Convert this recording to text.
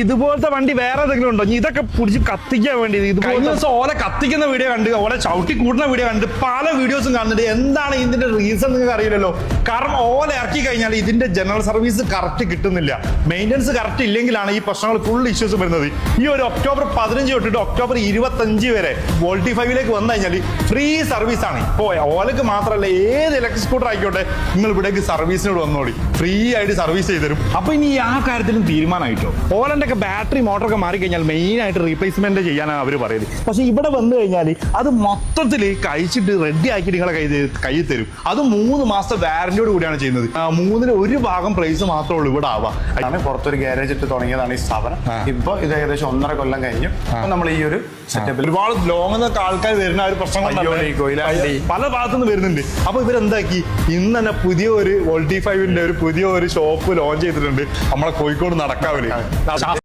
ഇതുപോലത്തെ വണ്ടി വേറെ ഏതെങ്കിലും ഉണ്ടോ? ഇതൊക്കെ പിടിച്ച് കത്തിക്കാൻ വേണ്ടി കഴിഞ്ഞ ദിവസം ഓല കത്തിക്കുന്ന വീഡിയോ കണ്ട്, ഓല ചവിട്ടി കൂട്ടുന്ന വീഡിയോ കണ്ട് പല വീഡിയോസും കാണുന്നുണ്ട്. എന്താണ് ഇതിന്റെ റീസൺ നിങ്ങൾക്ക് അറിയില്ലല്ലോ. കാരണം ഓല ഇറക്കി കഴിഞ്ഞാൽ ഇതിന്റെ ജനറൽ സർവീസ് കറക്റ്റ് കിട്ടുന്നില്ല. മെയിൻ്റനൻസ് കറക്റ്റ് ഇല്ലെങ്കിലാണ് ഈ പ്രശ്നങ്ങൾ ഫുൾ ഇഷ്യൂസ് വരുന്നത്. ഈ ഒരു ഒക്ടോബർ 15 തൊട്ടിട്ട് ഒക്ടോബർ 25 വരെ വോൾട്ടി 5ലേക്ക് വന്നു കഴിഞ്ഞാൽ ഫ്രീ സർവീസ് ആണ്. ഇപ്പോൾ ഓലക്ക് മാത്രമല്ല, ഏത് ഇലക്ട്രിക് സ്കൂട്ടർ ആയിക്കോട്ടെ നിങ്ങൾ ഇവിടേക്ക് സർവീസിനോട് വന്നോളി, ഫ്രീ ആയിട്ട് സർവീസ് ചെയ്ത് തരും. അപ്പൊ ഇനി ആ കാര്യത്തിലും തീരുമാനമായിട്ടോ. ഓലന്റെ ഒക്കെ ബാറ്ററി മോട്ടറൊക്കെ മാറിക്കഴിഞ്ഞാൽ മെയിൻ ആയിട്ട് റീപ്ലേസ്മെന്റ് ചെയ്യാനാണ് അവർ പറയുന്നത്. പക്ഷെ ഇവിടെ വന്നു കഴിഞ്ഞാൽ അത് മൊത്തത്തിൽ കഴിച്ചിട്ട് റെഡി ആക്കി നിങ്ങളെ കയ്യിൽ തരും. അത് 3 മാസത്തെ വാറന്റിയോട് കൂടിയാണ് ചെയ്യുന്നത്. 3-ൽ 1 ഭാഗം പ്രൈസ് മാത്രമേ ഉള്ളൂ ഇവിടെ ആവാം. പുറത്തൊരു ഗ്യാരേജ് ഇട്ട് തുടങ്ങിയതാണ് ഈ സ്ഥാപനം. ഇപ്പൊ ഇത് ഏകദേശം 1.5 കൊല്ലം കഴിഞ്ഞു. നമ്മൾ ഈ ഒരു സെറ്റപ്പിൽ ഒരുപാട് ലോങ് എന്നൊക്കെ ആൾക്കാർ വരുന്ന ഒരു പ്രശ്നം പല ഭാഗത്തുനിന്ന് വരുന്നുണ്ട്. അപ്പൊ ഇവരെന്താക്കി ഇന്ന് തന്നെ പുതിയ ഒരു വോൾട്ടി 5ന്റെ ഒരു പുതിയ ഒരു ഷോപ്പ് ലോഞ്ച് ചെയ്തിട്ടുണ്ട് നമ്മളെ കോഴിക്കോട് നടക്കാവില്.